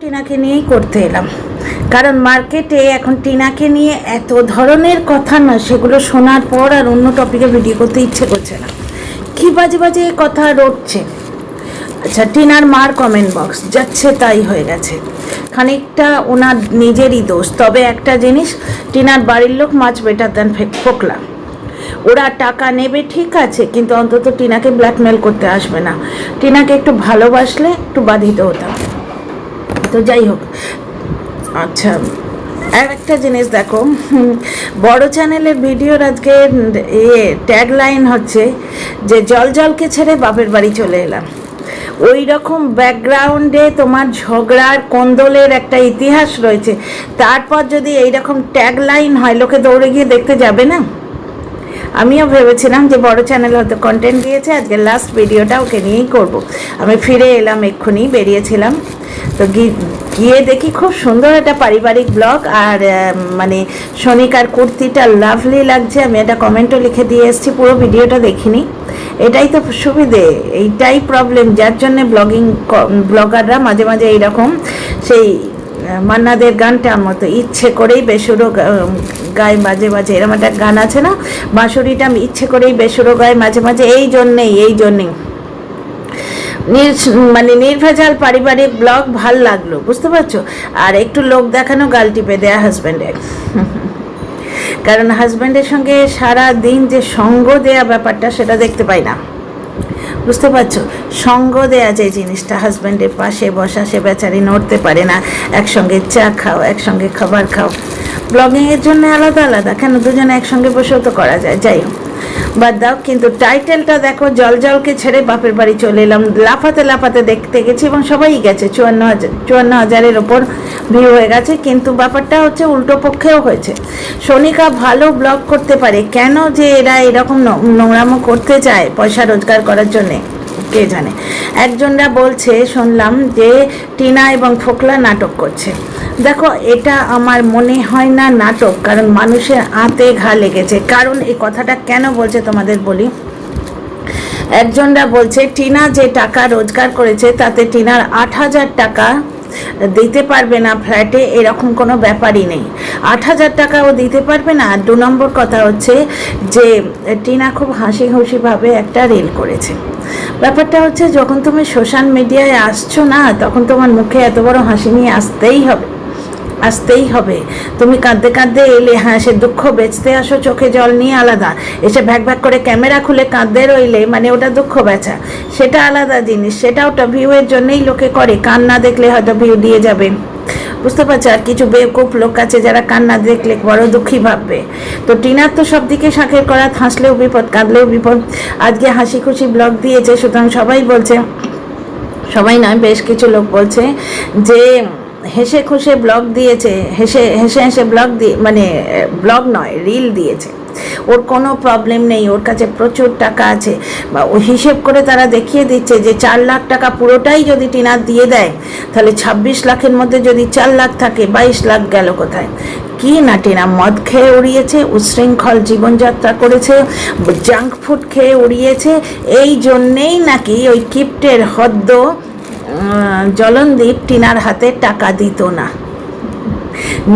টিনাকে নিয়েই করতে এলাম, কারণ মার্কেটে এখন টিনাকে নিয়ে এত ধরনের কথা না, সেগুলো শোনার পর আর অন্য টপিকে ভিডিও করতে ইচ্ছে করছে না। কী বাজে বাজে কথা রটছে। আচ্ছা, টিনার মার কমেন্ট বক্স যাচ্ছে তাই হয়ে গেছে, খানিকটা ওনার নিজেরই দোষ। তবে একটা জিনিস, টিনার বাড়ির লোক মাছ বেটার দেন ফোকলা। ওরা টাকা নেবে ঠিক আছে, কিন্তু অন্তত টিনাকে ব্ল্যাকমেল করতে আসবে না। টিনাকে একটু ভালোবাসলে একটু বাধিত হতাম। তো যাই হোক, আচ্ছা আর একটা জিনিস দেখো, বড় চ্যানেলের ভিডিওর আজকে ট্যাগ লাইন হচ্ছে যে জল জলকে ছেড়ে বাপের বাড়ি চলে এলাম। ওই রকম ব্যাকগ্রাউন্ডে তোমার ঝগড়ার কোন্দলের একটা ইতিহাস রয়েছে, তারপর যদি এইরকম ট্যাগ লাইন হয়, লোকে দৌড়ে গিয়ে দেখতে যাবে না? আমিও ভেবেছিলাম যে বড় চ্যানেল হয়তো কন্টেন্ট দিয়েছে, আজকে লাস্ট ভিডিওটা ওকে নিয়েই করব। আমি ফিরে এলাম, এক্ষুনি বেরিয়েছিলাম, তো গিয়ে দেখি খুব সুন্দর একটা পারিবারিক ব্লগ। আর মানে সোনিকার কুর্তিটা লাভলি লাগছে, আমি একটা কমেন্টও লিখে দিয়ে এসেছি, পুরো ভিডিওটা দেখিনি। এটাই তো সুবিধে, এইটাই প্রবলেম, যার জন্যে ব্লগাররা মাঝে মাঝে এইরকম সেই মান্নাদের গানটার মতো ইচ্ছে করেই বেসুরো গায় মাঝে মাঝে, এরকম একটা গান আছে না, বাঁশুরিটা ইচ্ছে করেই বেসুরো গায় মাঝে মাঝে। এই জন্যেই মানে নির্ভেজাল পারিবারিক ব্লগ ভাল লাগলো, বুঝতে পারছো? আর একটু লোক দেখানো, গাল টিপে দেয়া হাজব্যান্ডের, কারণ হাজব্যান্ডের সঙ্গে সারা দিন যে সঙ্গ দেয়া ব্যাপারটা, সেটা দেখতে পাই না, বুঝতে পারছো? সঙ্গ দেয়া যে জিনিসটা, হাজব্যান্ডের পাশে বসা, সে বেচারি নড়তে পারে না, একসঙ্গে চা খাও, একসঙ্গে খাবার খাও। ব্লগিংয়ের জন্য আলাদা আলাদা, কেন দুজনে একসঙ্গে বসেও তো করা যায়। যাই হোক, বাদ দাও। কিন্তু টাইটেলটা দেখো, জল জলকে ছেড়ে বাপের বাড়ি চলে এলাম। লাফাতে লাফাতে দেখতে গেছি এবং সবাই গেছে, 54,000-54,000-এর ওপর ভিউ হয়ে গেছে। কিন্তু ব্যাপারটা হচ্ছে উল্টো পক্ষেও হয়েছে। সোনিকা ভালো ব্লগ করতে পারে, কেন যে এরা এরকম নোংরামো করতে চায় পয়সা রোজগার করার জন্যে কে জানে। একজনরা বলছে, শুনলাম যে টিনা এবং ফোকলা নাটক করছে। দেখো, এটা আমার মনে হয় না নাটক, কারণ মানুষের আঁতে ঘা লেগেছে। কারণ এই কথাটা কেন বলছে তোমাদের বলি। একজনরা বলছে টিনা যে টাকা রোজগার করেছে, তাতে টিনার 8,000 টাকা দিতে পারবে না ফ্ল্যাটে, এরকম কোনো ব্যাপারই নেই। 8,000 টাকাও দিতে পারবে না। আর 2 নম্বর কথা হচ্ছে যে টিনা খুব হাসি খুশিভাবে একটা রিল করেছে। ব্যাপারটা হচ্ছে, যখন তুমি সোশ্যাল মিডিয়ায় আসছো না, তখন তোমার মুখে এত বড় হাসি নিয়ে আসতেই হবে। তুমি কাঁদতে কাঁদতে এলে, হ্যাঁ সে দুঃখ বেচতে আসো চোখে জল নিয়ে আলাদা, এসে ভ্যাক ভ্যাক করে ক্যামেরা খুলে কাঁদতে রইলে মানে ওটা দুঃখ বেচা, সেটা আলাদা জিনিস। সেটা ওটা ভিউয়ের জন্যই লোকে করে, কান না দেখলে হয়তো ভিউ দিয়ে যাবে, বুঝতে পারছো? আর কিছু বেকুব লোক আছে যারা কান্না দেখলে বড় দুঃখী ভাববে। তো টিনার তো সব দিকে শাঁখের করা, হাসলেও বিপদ, কাঁদলেও বিপদ। আজকে হাসি খুশি ব্লগ দিয়েছে, সুতরাং সবাই বলছে, সবাই নয় বেশ কিছু লোক বলছে যে হেসে খুশে ব্লগ দিয়েছে, হেসে ব্লগ দিয়ে, মানে ব্লগ নয় রিল দিয়েছে। ওর কোনো প্রবলেম নেই, ওর কাছে প্রচুর টাকা আছে। বা ও হিসেব করে তারা দেখিয়ে দিচ্ছে যে 4 লাখ টাকা পুরোটাই যদি টিনা দিয়ে দেয়, তাহলে 26 লাখের মধ্যে যদি 4 লাখ থাকে, 22 লাখ গেল কোথায়? কি না টিনা মদ খেয়ে উড়িয়েছে, উচ্ছৃঙ্খল জীবনযাত্রা করেছে, জাঙ্ক ফুড খেয়ে উড়িয়েছে। এই জন্যেই নাকি ওই কিপ্টের হদ্দ জলনদীপ টিনার হাতে টাকা দিত না।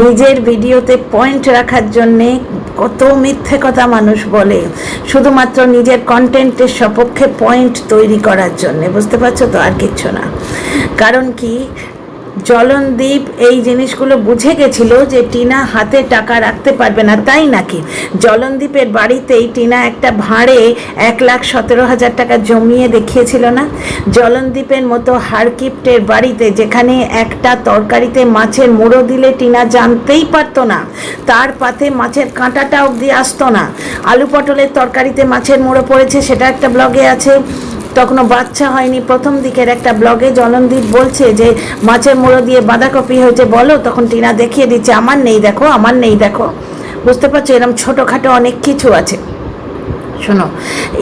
নিজের ভিডিওতে পয়েন্ট রাখার জন্যে কত মিথ্যে কথা মানুষ বলে, শুধুমাত্র নিজের কন্টেন্টের সপক্ষে পয়েন্ট তৈরি করার জন্যে, বুঝতে পারছো তো? আর কিচ্ছু না। কারণ কি, জলনদীপ এই জিনিসগুলো বুঝে গেছিল যে টিনা হাতে টাকা রাখতে পারবে না, তাই নাকি জলনদীপের বাড়িতেই টিনা একটা ভাঁড়ে 1,17,000 টাকা জমিয়ে দেখিয়েছিল না? জলনদীপের মতো হারকিপ্টের বাড়িতে, যেখানে একটা তরকারিতে মাছের মুড়ো দিলে টিনা জানতেই পারতো না, তার পাতে মাছের কাঁটাটা অবধি আসতো না। আলু পটলের তরকারিতে মাছের মুড়ো পড়েছে, সেটা একটা ব্লগে আছে। তখনও বাচ্চা হয়নি, প্রথম দিকের একটা ব্লগে জলনদীপ বলছে যে মাছের মুড়ো দিয়ে বাঁধাকপি হয়েছে, বলো, তখন টিনা দেখিয়ে দিচ্ছে আমার নেই দেখো, আমার নেই দেখো, বুঝতে পারছো? এরকম ছোটোখাটো অনেক কিছু আছে। শোনো,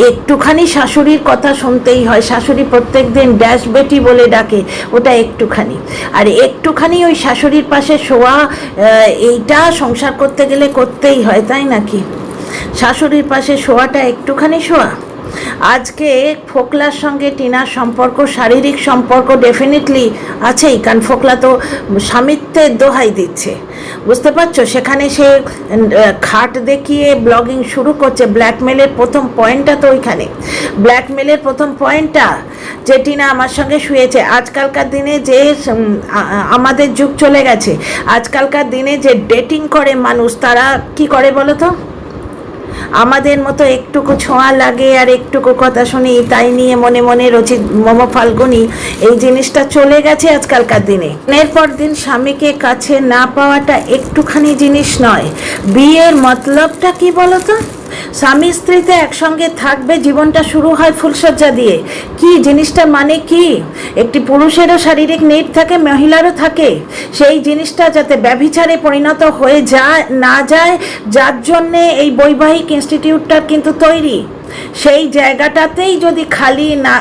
একটুখানি শাশুড়ির কথা শুনতেই হয়। শাশুড়ি প্রত্যেক দিন ড্যাশ বেটি বলে ডাকে, ওটা একটুখানি। আর একটুখানি ওই শাশুড়ির পাশে শোয়া, এইটা সংসার করতে গেলে করতেই হয়, তাই নাকি? শাশুড়ির পাশে শোয়াটা একটুখানি শোয়া? আজকে ফোকলার সঙ্গে টিনার সম্পর্ক, শারীরিক সম্পর্ক ডেফিনেটলি আছেই, কারণ ফোকলা তো স্বামিত্বের দোহাই দিচ্ছে, বুঝতে পারছো? সেখানে সে খাট দেখিয়ে ব্লগিং শুরু করছে। ব্ল্যাকমেলের প্রথম পয়েন্টটা তো ওইখানে, ব্ল্যাকমেলের প্রথম পয়েন্টটা যে টিনা আমার সঙ্গে শুয়েছে। আজকালকার দিনে যে আমাদের যুগ চলে গেছে, আজকালকার দিনে যে ডেটিং করে মানুষ, তারা কি করে বলো তো? আমাদের মতো একটুকু ছোঁয়া লাগে আর একটুকু কথা শুনি, তাই নিয়ে মনে মনে রচি মম ফাল্গুনি, এই জিনিসটা চলে গেছে আজকালকার দিনে। দিনের পর দিন স্বামীকে কাছে না পাওয়াটা একটুখানি জিনিস নয়। বিয়ের মতলবটা কি বলো তো? স্বামী স্ত্রীতে একসঙ্গে থাকবে, জীবনটা শুরু হয় ফুলসজ্জা দিয়ে। কি জিনিসটা মানে কি? একটি পুরুষেরও শারীরিক নিড থাকে, মহিলারও থাকে। সেই জিনিসটা যাতে ব্যভিচারে পরিণত হয়ে না যায়, যার জন্যে এই বৈবাহিক ইনস্টিটিউটটা কিন্তু তৈরি। সেই জায়গাটাতেই যদি খালি না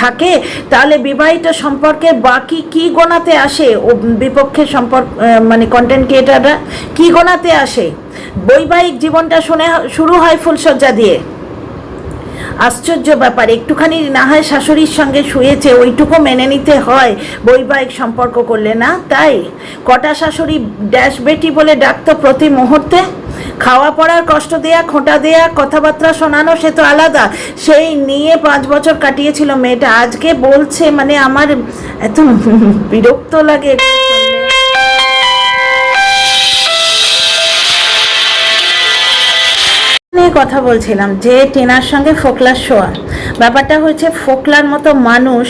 থাকে, তাহলে বিবাহিত সম্পর্কের বাকি কি গোনাতে আসে? ও বিপক্ষের সম্পর্ক মানে কন্টেন্ট ক্রিয়েটাররা কি গোনাতে আসে? বৈবাহিক জীবনটা শুরু হয় ফুলসজ্জা দিয়ে। আশ্চর্য ব্যাপার। একটুখানি না হয় শাশুড়ির সঙ্গে শুয়েছে, ওইটুকু মেনে নিতে হয় বৈবাহিক সম্পর্ক করলে, না তাই? কটা শাশুড়ি ড্যাশ বেটি বলে ডাকতো প্রতি মুহূর্তে। খাওয়া পড়ার কষ্ট দেয়া, খোঁটা দেয়া, কথাবার্তা শোনানো, সে তো আলাদা। সেই নিয়ে 5 বছর কাটিয়েছিল মেয়েটা। আজকে বলছে, মানে আমার এত বিরক্ত লাগে। কথা বলছিলাম যে টিনার সঙ্গে ফোকলার শোয়া ব্যাপারটা হয়েছে, ফোকলার মতো মানুষ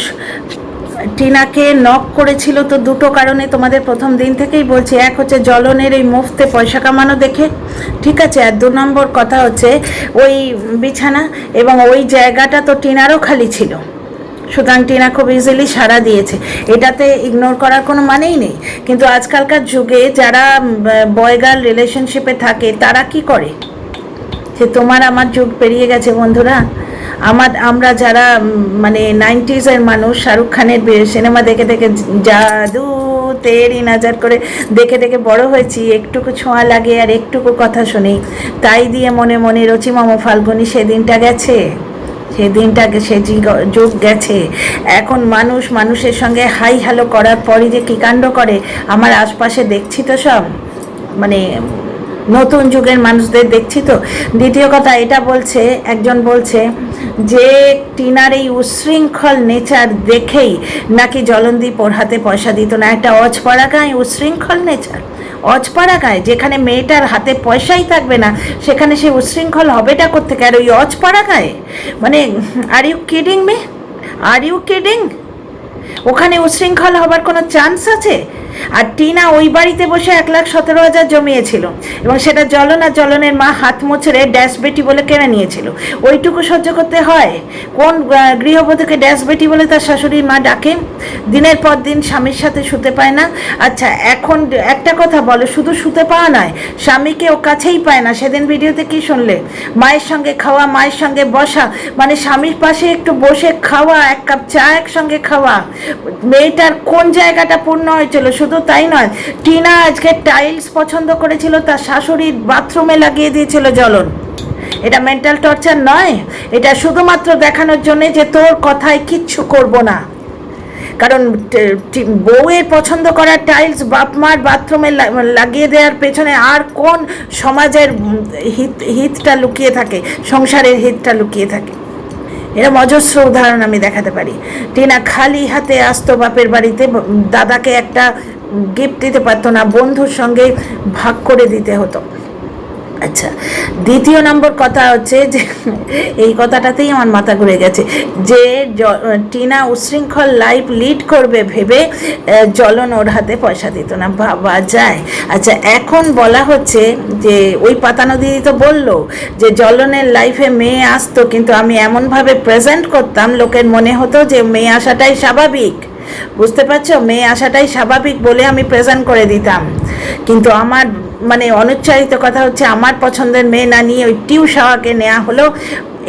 টিনাকে নক করেছিল তো দুটো কারণে, তোমাদের প্রথম দিন থেকেই বলছি। এক হচ্ছে জ্বলনের এই মুফতে পয়সা কামানো দেখে, ঠিক আছে? আর 2 নম্বর কথা হচ্ছে ওই বিছানা এবং ওই জায়গাটা তো টিনারও খালি ছিল, সুতরাং টিনা খুব ইজিলি সাড়া দিয়েছে। এটাতে ইগনোর করার কোনো মানেই নেই। কিন্তু আজকালকার যুগে যারা বয় গার্ল রিলেশনশিপে থাকে, তারা কি করে? যে তোমার আমার যুগ পেরিয়ে গেছে বন্ধুরা। আমরা যারা মানে 90s-এর মানুষ, শাহরুখ খানের সিনেমা দেখে দেখে জাদু তেরি নাজার করে দেখে দেখে বড় হয়েছি, একটুকু ছোঁয়া লাগে আর একটুকু কথা শুনি, তাই দিয়ে মনে মনে রচি মম ফাল্গুনি, সেদিনটা গেছে, সেদিনটাকে সে যুগ গেছে। এখন মানুষের সঙ্গে হাই হ্যালো করার পরই যে কী কাণ্ড করে আমার আশপাশে দেখছি তো সব, মানে নতুন যুগের মানুষদের দেখছি তো। দ্বিতীয় কথা এটা বলছে, একজন বলছে যে টিনার এই উশৃঙ্খল নেচার দেখেই নাকি জলনদীপ ওর হাতে পয়সা দিত না। একটা অজপাড়া গায়ে উশৃঙ্খল নেচার, অজপাড়া গায়ে, যেখানে মেয়েটার হাতে পয়সাই থাকবে না, সেখানে সে উশৃঙ্খল হবেটা কোত্থেকে? আর ওই অজপাড়া গায়ে, মানে are you kidding me? Are you kidding? ওখানে উশৃঙ্খল হবার কোনো চান্স আছে? আর টিনা ওই বাড়িতে বসে 1,17,000 জমিয়েছিল এবং সেটা জ্বলনের মা হাত মুছড়ে ড্যাশ বেটি বলে কেড়ে নিয়েছিল। ওইটুকু সহ্য করতে হয়? কোন গৃহবধূকে ড্যাশ বেটি বলে তার শাশুড়ির মা ডাকে? দিনের পর দিন স্বামীর সাথে শুতে পায় না। আচ্ছা, এখন একটা কথা বলো, শুধু শুতে পাওয়া নয়, স্বামীকে ও কাছেই পায় না। সেদিন ভিডিওতে কি শুনলে? মায়ের সঙ্গে খাওয়া, মায়ের সঙ্গে বসা, মানে স্বামীর পাশে একটু বসে খাওয়া, 1 কাপ চা একসঙ্গে খাওয়া। মেয়েটার কোন জায়গাটা পূর্ণ হয়েছিল? শুধু তাই নয়, টিনা আজকে টাইলস পছন্দ করেছিল, তার শাশুড়ির বাথরুমে লাগিয়ে দিয়েছিল জ্বলন। এটা মেন্টাল টর্চার নয়? এটা শুধুমাত্র দেখানোর জন্য যে তোর কথায় কিচ্ছু করব না। কারণ বউয়ের পছন্দ করা টাইলস বাপ মার বাথরুমে লাগিয়ে দেওয়ার পেছনে আর কোন সমাজের হিতটা লুকিয়ে থাকে, সংসারের হিতটা লুকিয়ে থাকে? এরকম অজস্র উদাহরণ আমি দেখাতে পারি। টিনা খালি হাতে আসতো বাপের বাড়িতে, দাদাকে একটা গিফট দিতে পারতো না, বন্ধুর সঙ্গে ভাগ করে দিতে হতো। আচ্ছা, দ্বিতীয় নম্বর কথা হচ্ছে যে এই কথাটাতেই আমার মাথা ঘুরে গেছে, যে টিনা উশৃঙ্খল লাইফ লিড করবে ভেবে জ্বলন ওর হাতে পয়সা দিত না। ভাবা যায়? আচ্ছা, এখন বলা হচ্ছে যে ওই পাতানো দিদি তো বললো যে জ্বলনের লাইফে মেয়ে আসতো, কিন্তু আমি এমনভাবে প্রেজেন্ট করতাম লোকের মনে হতো যে মেয়ে আসাটাই স্বাভাবিক। বুঝতে পারছো? মেয়ে আসাটাই স্বাভাবিক বলে আমি প্রেজেন্ট করে দিতাম। কিন্তু আমার মানে অনুচ্চারিত কথা হচ্ছে আমার পছন্দের মেয়ে না নিয়ে ওই টিউশাওয়াকে নেওয়া হলো,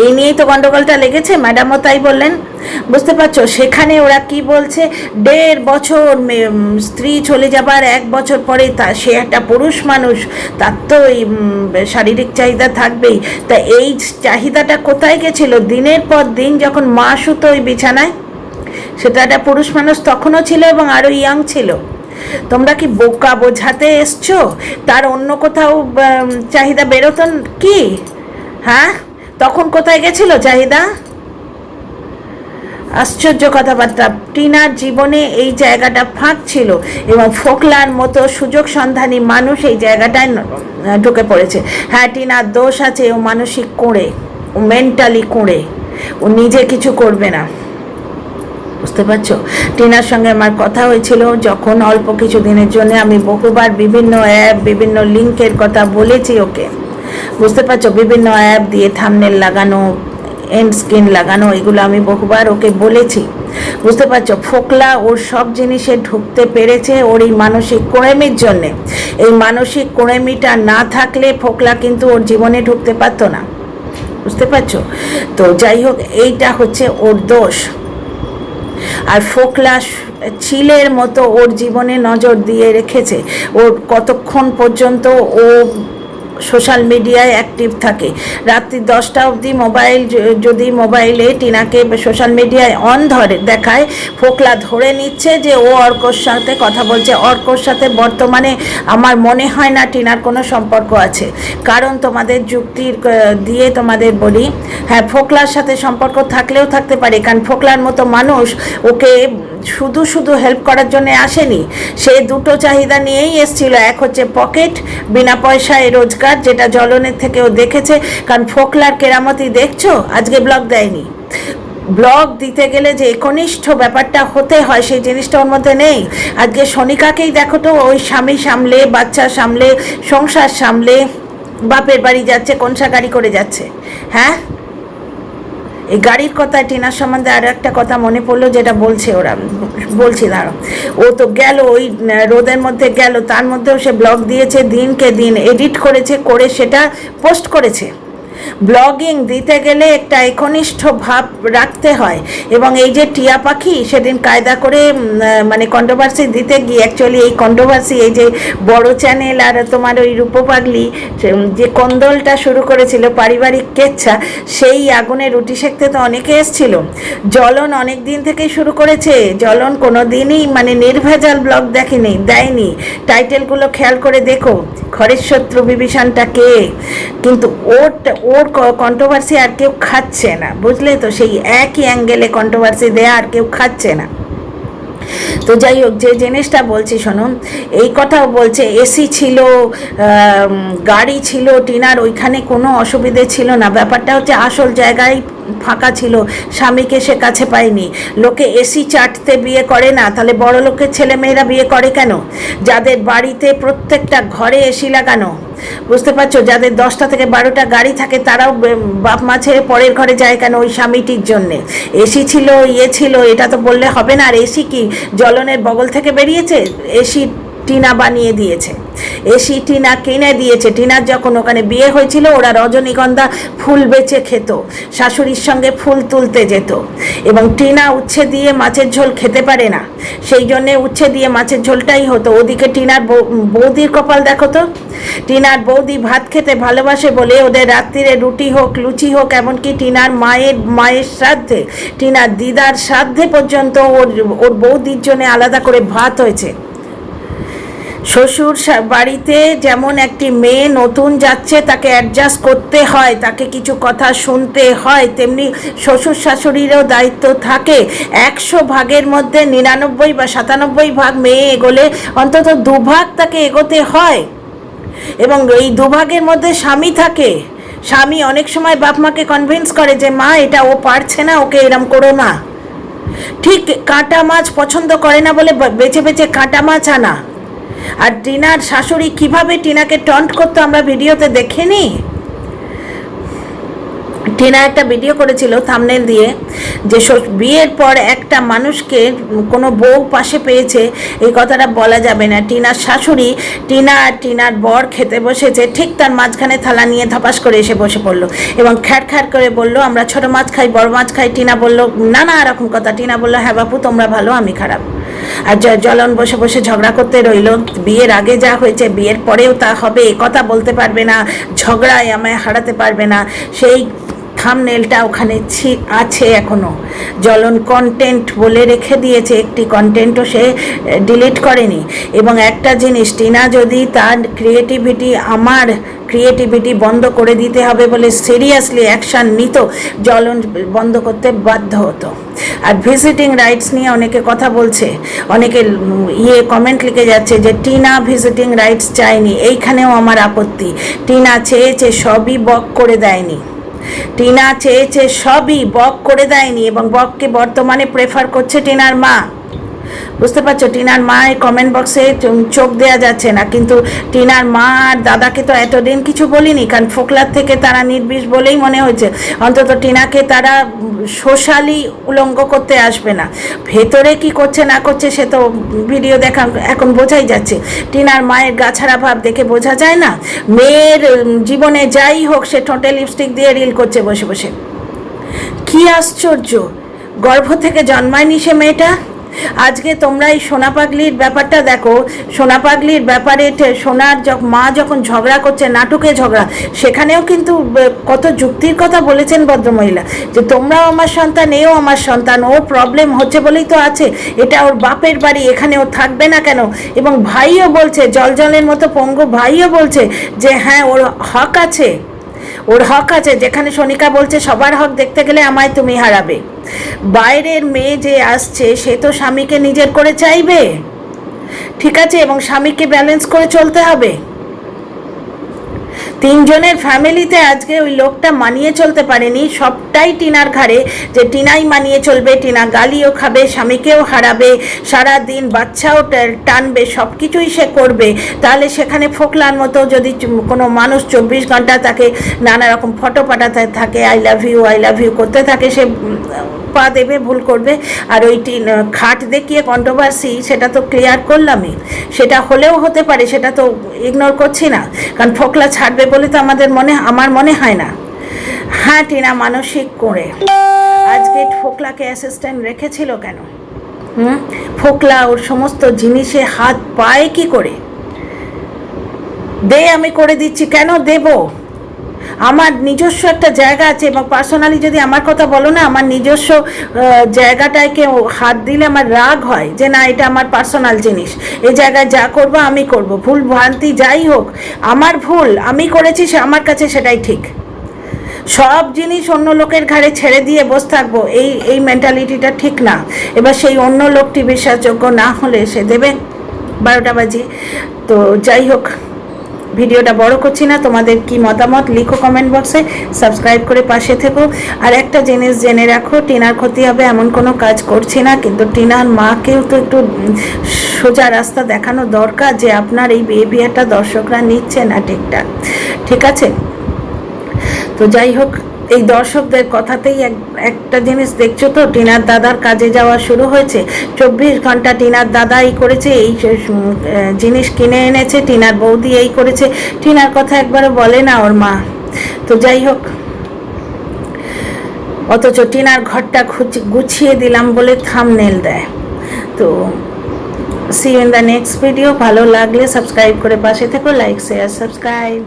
এই নিয়েই তো গন্ডগোলটা লেগেছে। ম্যাডামও তাই বললেন, বুঝতে পারছো। সেখানে ওরা কি বলছে, 1.5 বছর স্ত্রী চলে যাবার 1 বছর পরে সে একটা পুরুষ মানুষ, তার তো এই শারীরিক চাহিদা থাকবেই। তা এই চাহিদাটা কোথায় গেছিল? দিনের পর দিন যখন মা শুতো ওই বিছানায়, সেটা একটা পুরুষ মানুষ তখনও ছিল এবং আরও ইয়াং ছিল। তোমরা কি বোকা বোঝাতে এসছো? তার অন্য কোথাও চাহিদা বেরোতো কি? হ্যাঁ, তখন কোথায় গেছিল চাহিদা? আশ্চর্য কথাবার্তা। টিনার জীবনে এই জায়গাটা ফাঁক ছিল এবং ফোকলার মতো সুযোগ সন্ধানী মানুষ এই জায়গাটায় ঢুকে পড়েছে। হ্যাঁ, টিনার দোষ আছে, ও মানসিক কোঁড়ে, ও মেন্টালি কোঁড়ে, ও নিজে কিছু করবে না, বুঝতে পারছো। টিনার সঙ্গে আমার কথা হয়েছিল যখন অল্প কিছু দিনের জন্য, আমি বহুবার বিভিন্ন অ্যাপ, বিভিন্ন লিঙ্কের কথা বলেছি ওকে, বুঝতে পারছো। বিভিন্ন অ্যাপ দিয়ে থাম্বনেল লাগানো, এন্ড স্ক্রিন লাগানো, এগুলো আমি বহুবার ওকে বলেছি, বুঝতে পারছো। ফোকলা ওর সব জিনিসে ঢুকতে পেরেছে ওর এই মানসিক কোঁড়েমির জন্যে। এই মানসিক কোঁড়েমিটা না থাকলে ফোকলা কিন্তু ওর জীবনে ঢুকতে পারতো না, বুঝতে পারছো। তো যাই হোক, এইটা হচ্ছে ওর দোষ। আর ফোকলা চিলের মতো ওর জীবনে নজর দিয়ে রেখেছে। ওর কতক্ষণ পর্যন্ত ও সোশ্যাল মিডিয়ায় অ্যাক্টিভ থাকে, রাত্রি 10টা অবধি যদি মোবাইলে টিনাকে সোশ্যাল মিডিয়ায় অন দেখায়, ফোকলা ধরে নিচ্ছে যে ও অর্কর সাথে কথা বলছে। অর্কর সাথে বর্তমানে আমার মনে হয় না টিনার কোনো সম্পর্ক আছে। কারণ তোমাদের যুক্তির দিয়ে তোমাদের বলি, হ্যাঁ, ফোকলার সাথে সম্পর্ক থাকলেও থাকতে পারে, কারণ ফোকলার মতো মানুষ ওকে শুধু শুধু হেল্প করার জন্য আসেনি। সে দুটো চাহিদা নিয়েই এসেছিল, এক হচ্ছে পকেট, বিনা পয়সায় রোজগার, যেটা জ্বলনের থেকেও দেখেছে। কারণ ফোকলার কেরামতি দেখছো, আজকে ব্লগ দেয়নি। ব্লগ দিতে গেলে যে একনিষ্ঠ ব্যাপারটা হতে হয় সেই জিনিসটা ওর মধ্যে নেই। আজকে সনিকাকেই দেখো তো, ওই স্বামী সামলে, বাচ্চা সামলে, সংসার সামলে বাপের বাড়ি যাচ্ছে, কোনসা গাড়ি করে যাচ্ছে। হ্যাঁ, এই গাড়ির কথায় টিনার সম্বন্ধে আরও একটা কথা মনে পড়লো, যেটা বলছি দাঁড়ো। ও তো গেল ওই রোদের মধ্যে গেল, তার মধ্যেও সে ব্লগ দিয়েছে, দিনকে দিন এডিট করেছে, করে সেটা পোস্ট করেছে। ব্লগিং দিতে গেলে একটা একনিষ্ঠ ভাব রাখতে হয়। এবং এই যে টিয়া পাখি সেদিন কায়দা করে মানে কন্ট্রোভার্সি দিতে গিয়ে, অ্যাকচুয়ালি এই কন্ট্রোভার্সি এই যে বড় চ্যানেল আর তোমার ওই রূপপাগলি যে কন্দলটা শুরু করেছিল, পারিবারিক কেচ্ছা, সেই আগুনে রুটি সেঁকতে তো অনেকে এসেছিল। জ্বলন অনেক দিন থেকেই শুরু করেছে। জ্বলন কোনো দিনই মানে নির্ভেজাল ব্লগ দেয়নি। টাইটেলগুলো খেয়াল করে দেখো, ঘরের শত্রু বিভীষণটা কে, কিন্তু ওর কন্ট্রোভার্সি আর কেউ খাচ্ছে না, বুঝলে তো। সেই একই অ্যাঙ্গেলে কন্ট্রোভার্সি দেয়া আর কেউ খাচ্ছে না। তো যাই হোক, যে জিনিসটা বলছি শোনো, এই কথাও বলছে এসি ছিল, গাড়ি ছিল, টিনার ওইখানে কোনো অসুবিধে ছিল না। ব্যাপারটা হচ্ছে আসল জায়গায় ফাঁকা ছিল, স্বামীকে সে কাছে পায়নি। লোকে এসি চাটতে বিয়ে করে না, তাহলে বড় লোকের ছেলেমেয়েরা বিয়ে করে কেন? যাদের বাড়িতে প্রত্যেকটা ঘরে এসি লাগানো, বুঝতে পারছো, যাদের 10টা থেকে 12টা গাড়ি থাকে, তারাও বাপ মা ছেড়ে পরের ঘরে যায় কেন? ওই স্বামীটির জন্যে। এসি ছিল, ছিল, এটা তো বললে হবে না। আর এসি কি জ্বলনের বগল থেকে বেরিয়েছে? এসি টিনা বানিয়ে দিয়েছে, এসি টিনা কিনে দিয়েছে। টিনার যখন ওখানে বিয়ে হয়েছিল, ওরা রজনীগন্ধা ফুল বেচে খেত, শাশুড়ির সঙ্গে ফুল তুলতে যেত। এবং টিনা উচ্ছে দিয়ে মাছের ঝোল খেতে পারে না, সেই জন্যে উচ্ছে দিয়ে মাছের ঝোলটাই হতো। ওদিকে টিনার বৌদির কপাল দেখো তো, টিনার বৌদি ভাত খেতে ভালোবাসে বলে ওদের রাত্রিরে রুটি হোক, লুচি হোক, এমনকি টিনার মায়ের শ্রাদ্ধে, টিনার দিদার শ্রাদ্ধে পর্যন্ত ওর বৌদির জন্য আলাদা করে ভাত হয়েছে। শ্বশুর বাড়িতে যেমন একটি মেয়ে নতুন যাচ্ছে, তাকে অ্যাডজাস্ট করতে হয়, তাকে কিছু কথা শুনতে হয়, তেমনি শ্বশুর শাশুড়িরও দায়িত্ব থাকে। 100 ভাগের মধ্যে 99 বা 97 ভাগ মেয়ে এগোলে অন্তত 2 ভাগ তাকে এগোতে হয়। এবং এই 2 ভাগের মধ্যে স্বামী থাকে। স্বামী অনেক সময় বাপ মাকে কনভিন্স করে যে মা এটা ও পারছে না, ওকে এরম করো না। ঠিক কাঁটা মাছ পছন্দ করে না বলে বেছে বেছে কাঁটা মাছ আনা। আর টিনার শাশুড়ি কিভাবে টিনাকে টন্ট করতো আমরা ভিডিওতে দেখিনি। টিনা একটা ভিডিও করেছিল থাম্বনেল দিয়ে যে বিয়ের পর একটা মানুষকে কোনো বউ পাশে পেয়েছে এই কথাটা বলা যাবে না। টিনার শাশুড়ি টিনা আর টিনার বর খেতে বসেছে, ঠিক তার মাঝখানে থালা নিয়ে ধপাস করে এসে বসে পড়লো এবং খ্যাট খ্যাট করে বলল আমরা ছোটো মাছ খাই, বড় মাছ খাই। টিনা বলল না এরকম কথা। টিনা বলল হ্যাঁ বাপু তোমরা ভালো আমি খারাপ। আর জ্বলন বসে বসে ঝগড়া করতে রইল। বিয়ের আগে যা হয়েছে বিয়ের পরেও তা হবে, কথা বলতে পারবে না, ঝগড়ায় আমায় হারাতে পারবে না। সেই থাম্বনেলটা ওখানে আছে এখনও। জ্বলন কন্টেন্ট বলে রেখে দিয়েছে, একটি কন্টেন্টও সে ডিলিট করেনি। এবং একটা জিনিস, টিনা যদি তার আমার ক্রিয়েটিভিটি বন্ধ করে দিতে হবে বলে সিরিয়াসলি অ্যাকশান নিত, জ্বলন বন্ধ করতে বাধ্য হতো। আর ভিজিটিং রাইটস নিয়ে অনেকে কথা বলছে, অনেকে কমেন্ট লিখে যাচ্ছে যে টিনা ভিজিটিং রাইটস চায়নি। এইখানেও আমার আপত্তি। টিনা চেয়েছে সবই বক করে দেয়নি। টিনা চেয়েছে সবই বক করে দেয়নি এবং বককে বর্তমানে প্রেফার করছে টিনার মা। বুঝতে পারছো? টিনার মা এই কমেন্ট বক্সে চোখ দেওয়া যাচ্ছে না, কিন্তু টিনার মা আর দাদাকে তো এতদিন কিছু বলিনি, কারণ ফোকলার থেকে তারা নির্বিষ বলেই মনে হয়েছে অন্তত টিনাকে তারা সোশ্যালি উলঙ্গ করতে আসবে না। ভেতরে কি করছে না করছে সে তো ভিডিও দেখা এখন বোঝাই যাচ্ছে। টিনার মায়ের গাছাড়া ভাব দেখে বোঝা যায় না? মেয়ের জীবনে যাই হোক সে ঠোঁটে লিপস্টিক দিয়ে রিল করছে বসে বসে। কি আশ্চর্য! গর্ভ থেকে জন্মায়নি সে মেয়েটা। আজকে তোমরা এই সোনা পাগলির ব্যাপারটা দেখো। সোনা পাগলির ব্যাপারে সোনার মা যখন ঝগড়া করছে, নাটকে ঝগড়া, সেখানেও কিন্তু কত যুক্তির কথা বলেছেন ভদ্রমহিলা যে তোমরাও আমার সন্তান, এও আমার সন্তান, ওর প্রবলেম হচ্ছে বলেই তো আছে, এটা ওর বাপের বাড়ি, এখানে ও থাকবে না কেন? এবং ভাইও বলছে, জলের মতো পঙ্গু ভাইও বলছে যে হ্যাঁ ওর হক আছে, ওর হক আছে। যেখানে সোনিকা বলছে সবার হক দেখতে গেলে আমায় তুমি হারাবে। বাইরের মেয়ে যে আসছে সে তো স্বামীকে নিজের করে চাইবে, ঠিক আছে, এবং স্বামীকে ব্যালেন্স করে চলতে হবে। তিনজনের ফ্যামিলিতে আজকে ওই লোকটা মানিয়ে চলতে পারেনি, সবটাই টিনার ঘাড়ে যে টিনাই মানিয়ে চলবে, টিনা গালিও খাবে, স্বামীকেও হারাবে, সারাদিন বাচ্চাও টানবে, সব কিছুই সে করবে। তাহলে সেখানে ফোকলার মতো যদি কোনো মানুষ 24 ঘন্টা তাকে নানা রকম ফটো পাঠাতে থাকে, আই লাভ ইউ করতে থাকে, সে পা দেবে, ভুল করবে। আর ওই খাট দেখিয়ে কন্ট্রোভার্সি, সেটা তো ক্লিয়ার করলামই, সেটা হলেও হতে পারে, সেটা তো ইগনোর করছি না, কারণ ফোকলা ছাড়বে বলে তো আমার মনে হয় না। হ্যাঁ, টিনা মানসিক করে আজকে ফোকলাকে অ্যাসিস্ট্যান্ট রেখেছিল কেন? ফোকলা ওর সমস্ত জিনিসে হাত পায় কি করে? আমি করে দিচ্ছি, কেন দেব? আমার নিজস্ব একটা জায়গা আছে, এবং পার্সোনালি যদি আমার কথা বলো না, আমার নিজস্ব জায়গাটাকে হাত দিলে আমার রাগ হয় যে না, এটা আমার পার্সোনাল জিনিস, এই জায়গায় যা করবো আমি করব, ভুল ভ্রান্তি যাই হোক আমার ভুল, আমি করেছি, আমার কাছে সেটাই ঠিক। সব জিনিস অন্য লোকের ঘাড়ে ছেড়ে দিয়ে বসে থাকবো, এই মেন্টালিটিটা ঠিক না। এবার সেই অন্য লোকটি বিশ্বাসযোগ্য না হলে সে দেবে 12টা বাজে। তো যাই হোক, ভিডিওটা বড় করছি না, তোমাদের কি মতামত লিখো কমেন্ট বক্সে, সাবস্ক্রাইব করে পাশে থেকো। আর একটা জিনিস জেনে রাখো, টিনার ক্ষতি হবে এমন কোনো কাজ করছি না, কিন্তু টিনার মাকেও তো একটু সোজা রাস্তা দেখানো দরকার যে আপনার এই বিহেভিয়ারটা দর্শকরা নিচ্ছে না ঠিকঠাক, ঠিক আছে? তো যাই হোক, এই দর্শকদের কথাতেই একটা জিনিস দেখছো তো, টিনার দাদার কাজে যাওয়া শুরু হয়েছে। 24 ঘন্টা টিনার দাদা এই করেছে, এই জিনিস কিনে এনেছে, টিনার বৌদি এই করেছে, টিনার কথা একবারও বলে না ওর মা। তো যাই হোক, অথচ টিনার ঘরটা গুছিয়ে দিলাম বলে থাম্বনেল দেয়। তো see you in the next video. ভালো লাগলে সাবস্ক্রাইব করে পাশে থেকো, লাইক শেয়ার সাবস্ক্রাইব।